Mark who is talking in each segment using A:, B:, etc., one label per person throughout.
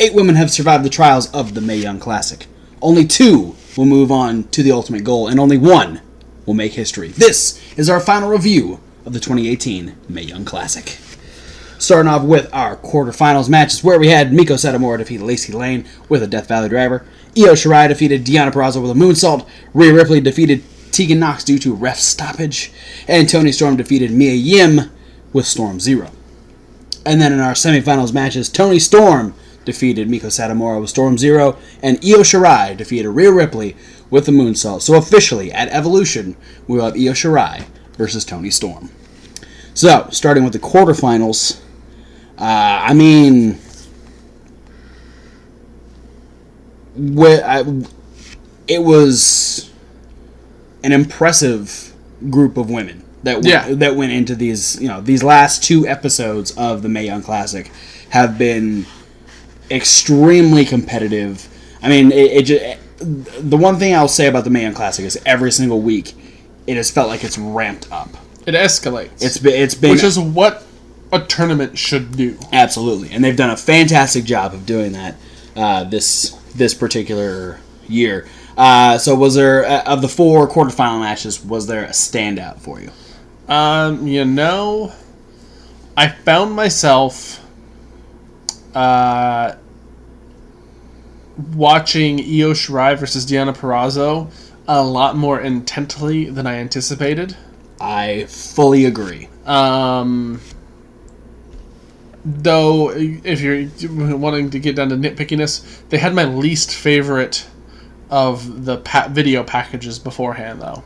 A: 8 women have survived the trials of the Mae Young Classic. Only 2 will move on to the ultimate goal, and only 1 will make history. This is our final review of the 2018 Mae Young Classic. Starting off with our quarterfinals matches, where we had Meiko Satomura defeat Lacey Lane with a Death Valley Driver. Io Shirai defeated Deonna Purrazzo with a Moonsault. Rhea Ripley defeated Tegan Nox due to ref stoppage. And Toni Storm defeated Mia Yim with Storm Zero. And then in our semifinals matches, Toni Storm defeated Meiko Satomura with Storm Zero. And Io Shirai defeated Rhea Ripley with the Moonsault. So officially, at Evolution, we will have Io Shirai versus Toni Storm. So, starting with the quarterfinals, it was an impressive group of women that went into these. These last 2 episodes of the Mae Young Classic have been extremely competitive. I mean, the one thing I'll say about the Mae Young Classic is every single week, it has felt like it's ramped up. It escalates. It's been,
B: which is what a tournament should do.
A: Absolutely, and they've done a fantastic job of doing that this particular year. So was there, of the 4 quarterfinal matches, was there a standout for you?
B: I found myself watching Io Shirai versus Deonna Purrazzo a lot more intently than I anticipated.
A: I fully agree.
B: Though, if you're wanting to get down to nitpickiness, they had my least favorite of the video packages beforehand, though.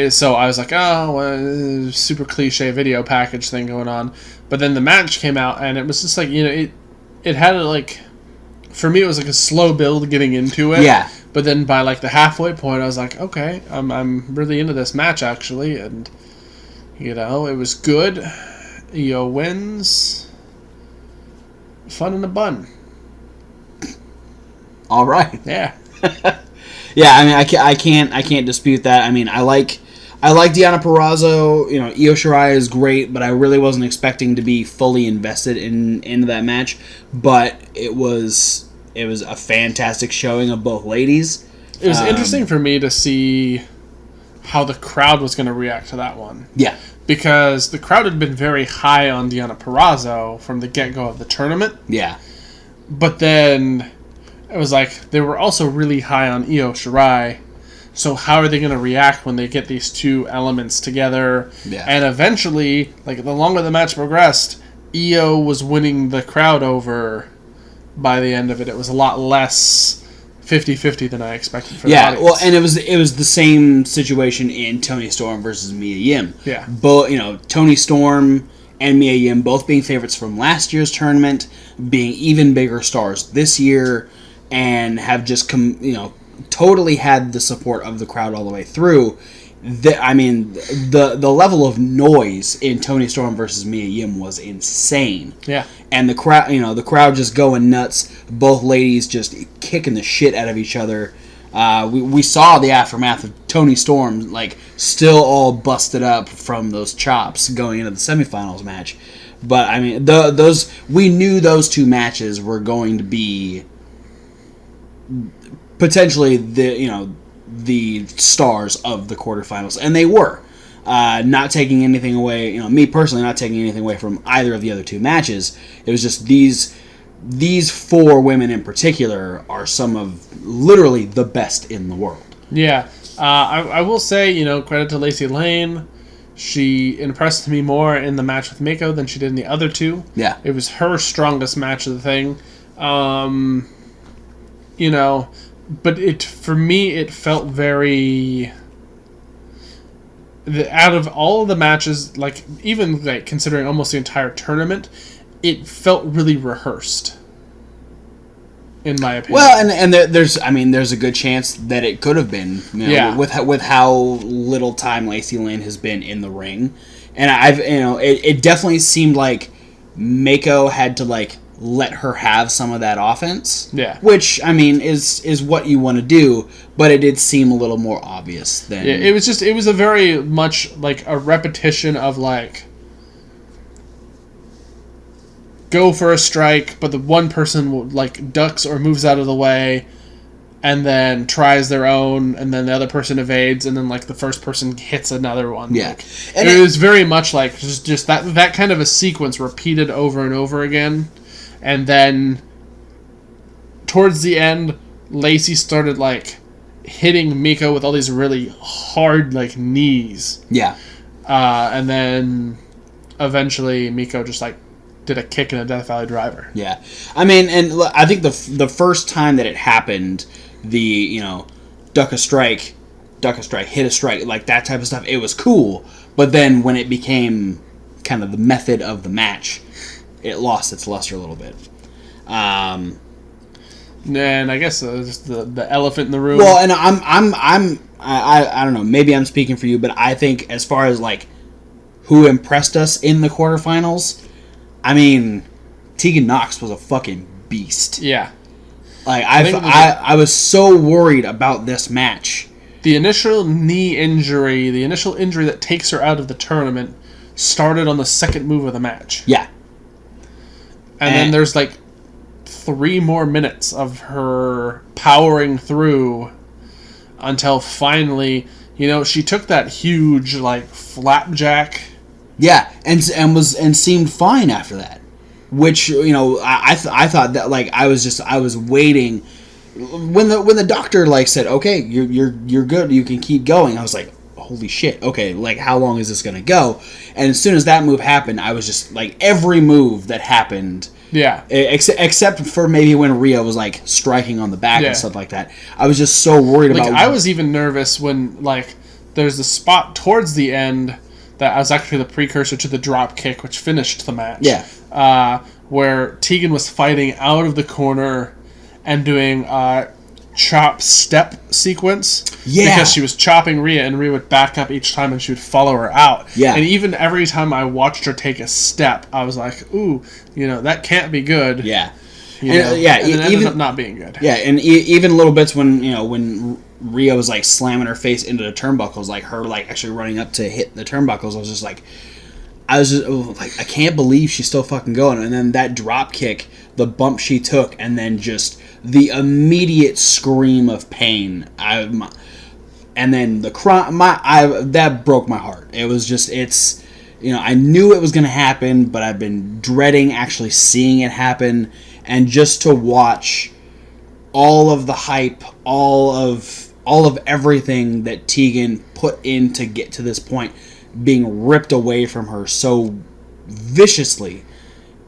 B: So I was like, super cliche video package thing going on. But then the match came out, and it was just like, it had like, for me, it was like a slow build getting into it.
A: Yeah.
B: But then by like the halfway point, I was like, okay, I'm really into this match, actually, and it was good. Io wins. Fun in the bun.
A: All right.
B: Yeah.
A: Yeah. I mean, I can't dispute that. I mean, I like Deonna Purrazzo. Io Shirai is great, but I really wasn't expecting to be fully invested into that match. But it was a fantastic showing of both ladies.
B: It was interesting for me to see how the crowd was going to react to that one.
A: Yeah.
B: Because the crowd had been very high on Deonna Purrazzo from the get-go of the tournament.
A: Yeah.
B: But then it was like they were also really high on Io Shirai. So how are they going to react when they get these 2 elements together?
A: Yeah.
B: And eventually, like the longer the match progressed, Io was winning the crowd over by the end of it. It was a lot less 50-50 than I expected for the audience.
A: Yeah, well, and it was the same situation in Toni Storm versus Mia Yim.
B: Yeah.
A: Both, Toni Storm and Mia Yim both being favorites from last year's tournament, being even bigger stars this year, and have just totally had the support of the crowd all the way through. The level of noise in Toni Storm versus Mia Yim was insane.
B: Yeah.
A: And the crowd just going nuts. Both ladies just kicking the shit out of each other. We saw the aftermath of Toni Storm, still all busted up from those chops going into the semifinals match. But I mean, we knew those 2 matches were going to be potentially the stars of the quarterfinals, and they were. Not taking anything away, me personally, not taking anything away from either of the other 2 matches. It was just these 4 women in particular are some of literally the best in the world.
B: Yeah. I will say, credit to Lacey Lane. She impressed me more in the match with Meiko than she did in the other 2.
A: Yeah.
B: It was her strongest match of the thing. But for me, it felt very... out of all of the matches, even considering almost the entire tournament, it felt really rehearsed, in my opinion.
A: Well, and there's a good chance that it could have been, with how little time Lacey Lane has been in the ring, and it definitely seemed like Meiko had to let her have some of that offense.
B: Yeah.
A: Which, is what you want to do, but it did seem a little more obvious than...
B: Yeah, it was a very much a repetition of go for a strike, but the one person like ducks or moves out of the way, and then tries their own, and then the other person evades, and then like the first person hits another one.
A: Yeah,
B: like,
A: and
B: it was very much like just that kind of a sequence repeated over and over again, and then towards the end, Lacey started like hitting Miko with all these really hard like knees.
A: Yeah,
B: and then eventually Miko just like did a kick and a Death Valley driver.
A: Yeah, I mean, and I think the first time that it happened, the duck a strike, hit a strike, like that type of stuff, it was cool. But then when it became kind of the method of the match, it lost its luster a little bit.
B: And I guess just the elephant in the room.
A: Well, and I don't know, maybe I'm speaking for you, but I think as far as like who impressed us in the quarterfinals, I mean, Tegan Nox was a fucking beast.
B: Yeah.
A: Like, I was so worried about this match.
B: The initial knee injury, the initial injury that takes her out of the tournament, started on the second move of the match.
A: Yeah.
B: And then there's like 3 more minutes of her powering through until finally, she took that huge, like, flapjack.
A: Yeah, and seemed fine after that, which I thought that, like, I was waiting when the doctor like said, okay, you're good, you can keep going. I was like, holy shit, okay, like how long is this gonna go? And as soon as that move happened, I was just like, every move that happened,
B: yeah,
A: except for maybe when Rhea was like striking on the back and stuff like that, I was just so worried about.
B: I was even nervous when like there's the spot towards the end that was actually the precursor to the drop kick, which finished the match.
A: Yeah.
B: Where Tegan was fighting out of the corner and doing chop step sequence.
A: Yeah.
B: Because she was chopping Rhea, and Rhea would back up each time, and she would follow her out.
A: Yeah.
B: And even every time I watched her take a step, I was like, ooh, that can't be good.
A: Yeah.
B: And it ended up not being good.
A: Yeah, and even little bits when Rhea was like slamming her face into the turnbuckles, like her like actually running up to hit the turnbuckles, I was just like, I can't believe she's still fucking going. And then that drop kick, the bump she took, and then just the immediate scream of pain. And then the cry, that broke my heart. It was just, I knew it was going to happen, but I've been dreading actually seeing it happen. And just to watch all of the hype, all of everything that Tegan put in to get to this point, being ripped away from her so viciously,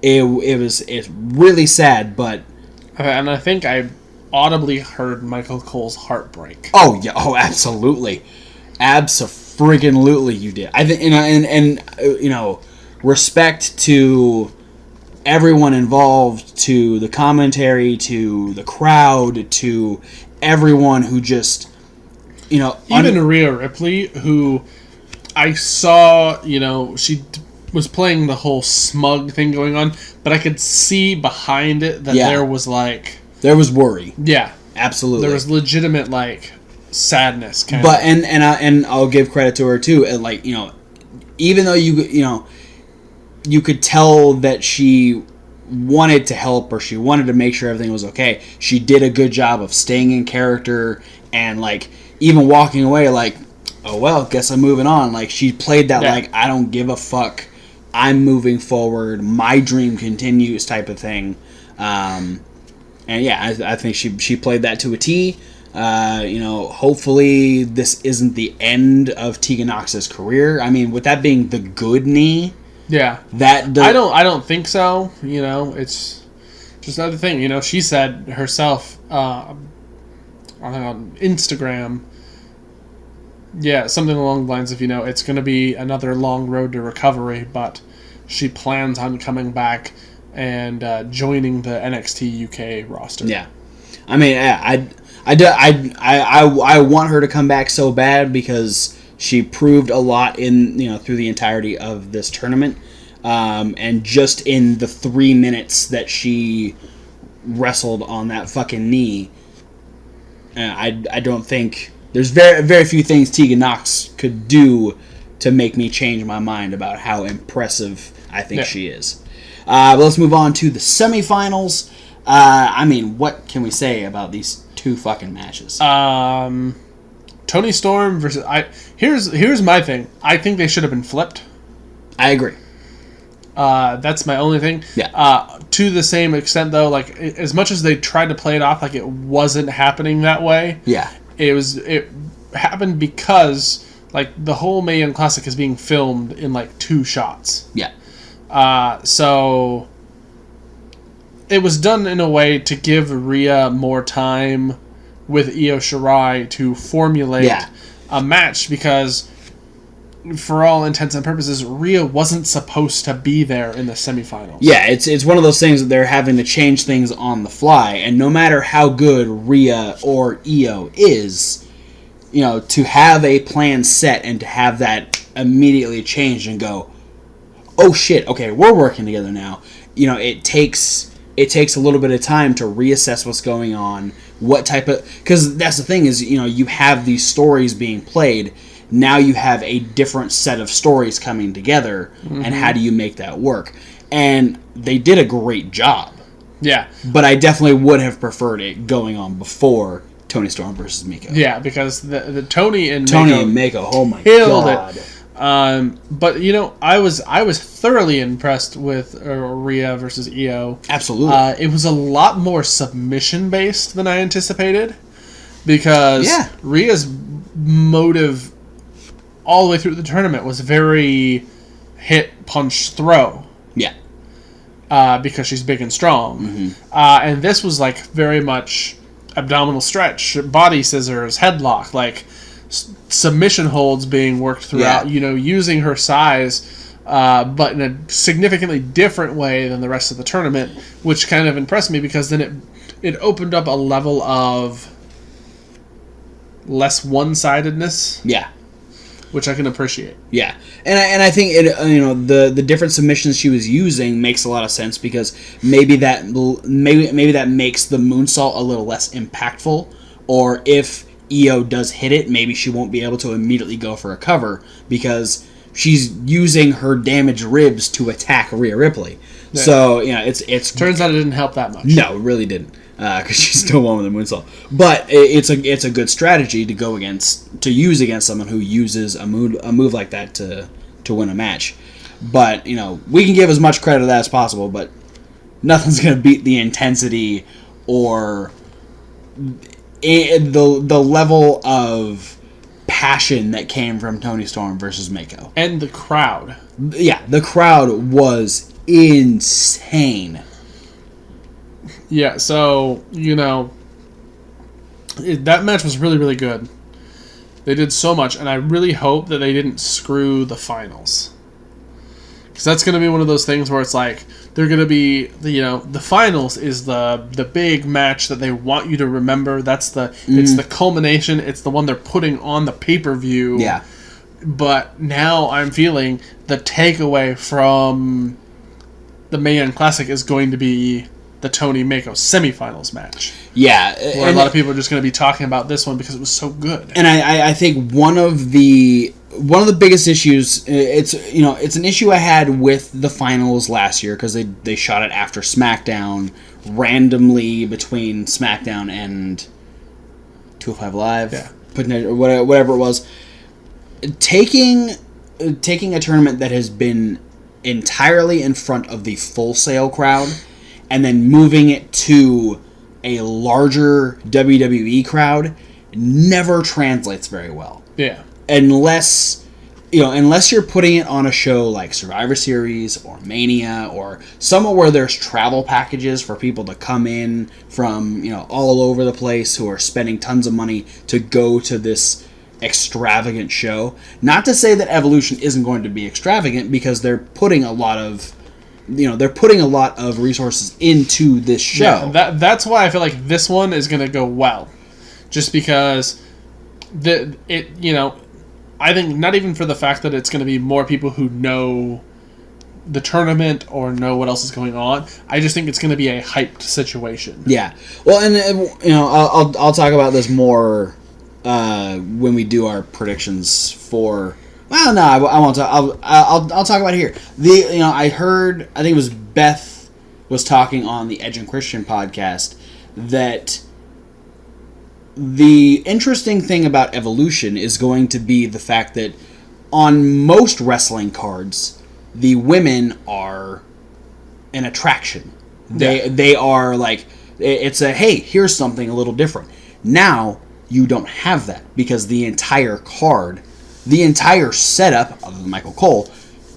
A: it's really sad. But
B: and I think I audibly heard Michael Cole's Heartbreak.
A: Oh yeah, oh absolutely, abso-friggin-lutely you did. I think, and respect to everyone involved, to the commentary, to the crowd, to everyone who just,
B: even Rhea Ripley, who I saw, she was playing the whole smug thing going on, but I could see behind it that there was worry. Yeah,
A: absolutely.
B: There was legitimate like sadness.
A: But and I'll give credit to her too. And like even though you could tell that she wanted to help, or she wanted to make sure everything was okay, she did a good job of staying in character and like even walking away like, oh well, guess I'm moving on. Like she played that like, I don't give a fuck, I'm moving forward, my dream continues type of thing. And yeah, I think she played that to a T. Hopefully this isn't the end of Tegan Nox's career. I mean, with that being the good knee.
B: Yeah. I don't think so. It's just another thing. She said herself on Instagram, something along the lines of, it's going to be another long road to recovery, but she plans on coming back and joining the NXT UK roster.
A: Yeah. I mean, I want her to come back so bad because she proved a lot through the entirety of this tournament. And just in the 3 minutes that she wrestled on that fucking knee, I don't think there's very, very few things Tegan Nox could do to make me change my mind about how impressive I think she is. But let's move on to the semifinals. I mean, what can we say about these two fucking matches?
B: Toni Storm versus... Here's my thing. I think they should have been flipped.
A: I agree.
B: That's my only thing.
A: Yeah.
B: To the same extent, though, like, as much as they tried to play it off like it wasn't happening that way,
A: yeah,
B: it happened because, like, the whole Mae Young Classic is being filmed in, like, 2 shots.
A: Yeah.
B: So it was done in a way to give Rhea more time with Io Shirai to formulate a match, because for all intents and purposes, Rhea wasn't supposed to be there in the semifinals.
A: Yeah, it's one of those things that they're having to change things on the fly, and no matter how good Rhea or Io is, you know, to have a plan set and to have that immediately change and go, oh shit, okay, we're working together now. You know, it takes a little bit of time to reassess what's going on, what type of... Because that's the thing is, you know, you have these stories being played. Now you have a different set of stories coming together, and how do you make that work? And they did a great job.
B: Yeah.
A: But I definitely would have preferred it going on before Toni Storm versus Miko.
B: Yeah, because the Toni and
A: Miko, oh my
B: killed
A: god.
B: It. But, you know, I was thoroughly impressed with Rhea versus Io.
A: Absolutely.
B: It was a lot more submission-based than I anticipated, because Rhea's motive all the way through the tournament was very hit, punch, throw.
A: Yeah.
B: Because she's big and strong. And this was, like, very much abdominal stretch, body scissors, headlock, like... submission holds being worked throughout, you know, using her size, but in a significantly different way than the rest of the tournament, which kind of impressed me, because then it opened up a level of less one-sidedness.
A: Yeah.
B: Which I can appreciate.
A: Yeah. And I think, it, you know, the different submissions she was using makes a lot of sense, because maybe that makes the moonsault a little less impactful, or if Io does hit it, maybe she won't be able to immediately go for a cover, because she's using her damaged ribs to attack Rhea Ripley. Yeah. So, you know, it's
B: turns out it didn't help that much.
A: No, it really didn't, because she still won with a moonsault. But it's a good strategy to use against someone who uses a move like that to win a match. But, you know, we can give as much credit to that as possible, but nothing's going to beat the intensity or the level of passion that came from Toni Storm versus Mako.
B: And the crowd.
A: Yeah, the crowd was insane.
B: Yeah, so, you know, that match was really, really good. They did so much, and I really hope that they didn't screw the finals. Because that's going to be one of those things where it's like, they're going to be, you know, the finals is the big match that they want you to remember. That's it's the culmination. It's the one they're putting on the pay-per-view.
A: Yeah.
B: But now I'm feeling the takeaway from the Mae Young Classic is going to be the Toni Mako semifinals match.
A: Yeah.
B: Where a lot of people are just going to be talking about this one because it was so good.
A: And I think one of the biggest issues, it's an issue I had with the finals last year, because they shot it after SmackDown, randomly between SmackDown and 205 Live, whatever it was. Taking a tournament that has been entirely in front of the Full Sail crowd and then moving it to a larger WWE crowd never translates very well.
B: Yeah.
A: Unless you're putting it on a show like Survivor Series or Mania or somewhere where there's travel packages for people to come in from, you know, all over the place who are spending tons of money to go to this extravagant show. Not to say that Evolution isn't going to be extravagant, because they're putting a lot of resources into this show.
B: Yeah, that's why I feel like this one is going to go well. Just because I think not even for the fact that it's going to be more people who know the tournament or know what else is going on. I just think it's going to be a hyped situation.
A: Yeah. Well, and you know, I'll talk about this more when we do our predictions for Well, no, I won't talk. I'll talk about it here. I think it was Beth was talking on the Edge and Christian podcast that the interesting thing about Evolution is going to be the fact that on most wrestling cards, the women are an attraction. They are like, it's a, hey, here's something a little different. Now, you don't have that because the entire card, the entire setup of Michael Cole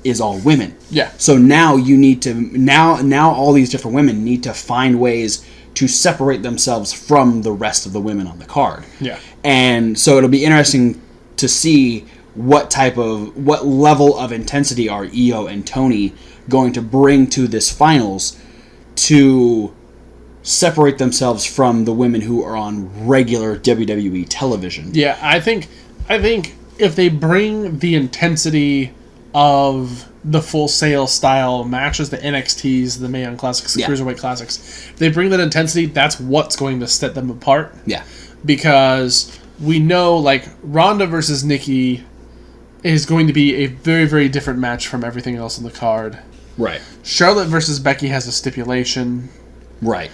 A: is all women.
B: Yeah.
A: So now you need to, now all these different women need to find ways to separate themselves from the rest of the women on the card.
B: Yeah.
A: And so it'll be interesting to see what level of intensity are Io and Tony going to bring to this finals to separate themselves from the women who are on regular WWE television.
B: Yeah, I think if they bring the intensity of the Full Sail style matches, the NXTs, the Mae Young Classics, the Cruiserweight Classics, if they bring that intensity, that's what's going to set them apart.
A: Yeah.
B: Because we know, like, Ronda versus Nikki is going to be a very, very different match from everything else on the card.
A: Right.
B: Charlotte versus Becky has a stipulation.
A: Right.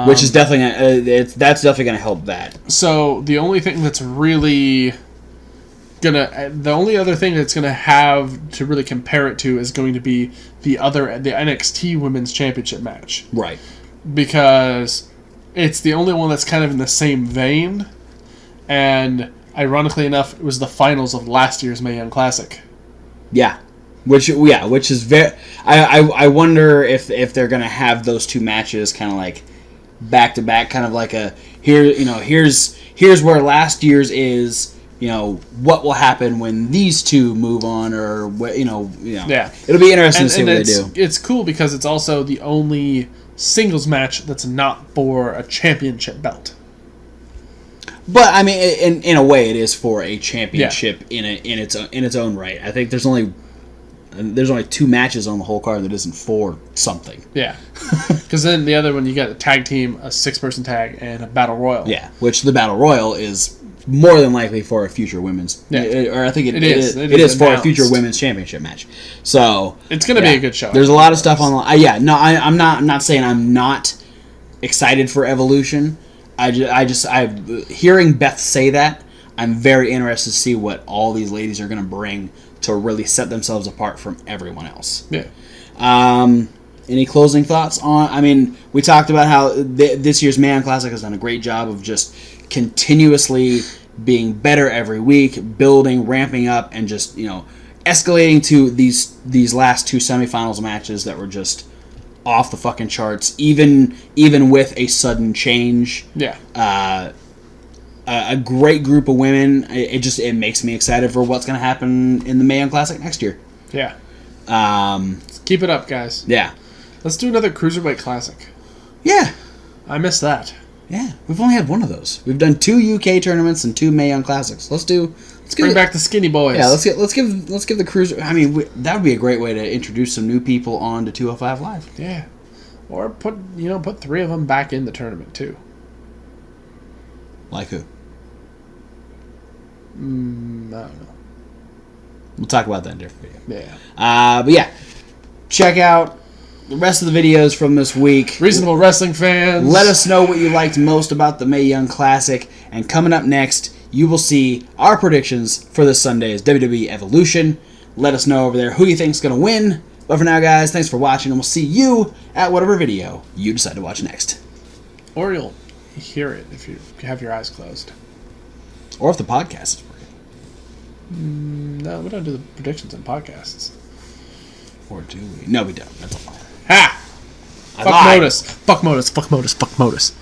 A: Which is definitely that's definitely going to help that.
B: So the only thing that's really the only other thing that's gonna have to really compare it to is going to be the NXT Women's Championship match.
A: Right.
B: Because it's the only one that's kind of in the same vein, and ironically enough, it was the finals of last year's Mae Young Classic.
A: Yeah. Which is very. I wonder if they're gonna have those two matches kind of like back to back, kind of like a here's where last year's is. What will happen when these two move on, or what Yeah, it'll be interesting to see what they do.
B: It's cool because it's also the only singles match that's not for a championship belt.
A: But I mean, in a way, it is for a championship in its own right. I think there's only 2 matches on the whole card that isn't for something.
B: Yeah, because then the other one you got a tag team, a 6-person tag, and a battle royal.
A: Yeah, which the battle royal is more than likely for a future women's. Yeah. Or I think it is for a future women's championship match. So
B: it's going to be a good show.
A: There's a lot of stuff on. I'm not saying I'm not excited for Evolution. I hearing Beth say that, I'm very interested to see what all these ladies are going to bring to really set themselves apart from everyone else.
B: Yeah.
A: Any closing thoughts on? I mean, we talked about how this year's Mae Young Classic has done a great job of just continuously being better every week, building, ramping up, and just escalating to these last 2 semifinals matches that were just off the fucking charts. Even with a sudden change.
B: Yeah.
A: A great group of women. It makes me excited for what's going to happen in the Mae Young Classic next year.
B: Yeah. Let's keep it up, guys.
A: Yeah.
B: Let's do another Cruiserweight Classic.
A: Yeah.
B: I missed that.
A: Yeah. We've only had one of those. We've done 2 UK tournaments and 2 Mae Young Classics. Let's bring
B: back the skinny boys.
A: Yeah. Let's give the Cruiser. I mean, that would be a great way to introduce some new people on to 205 Live.
B: Yeah. Or put 3 of them back in the tournament too.
A: Like who?
B: I don't know.
A: We'll talk about that in a different video.
B: Yeah.
A: But yeah, check out the rest of the videos from this week.
B: Reasonable Wrestling fans,
A: let us know what you liked most about the Mae Young Classic. And coming up next, you will see our predictions for this Sunday's WWE Evolution. Let us know over there who you think's going to win. But for now, guys, thanks for watching, and we'll see you at whatever video you decide to watch next.
B: Or you'll hear it if you have your eyes closed.
A: Or if the podcast is working.
B: No, we don't do the predictions in podcasts.
A: Or do we? No, we don't. That's a lie.
B: Ha! Fuck Modus. Fuck Modus. Fuck Modus. Fuck Modus.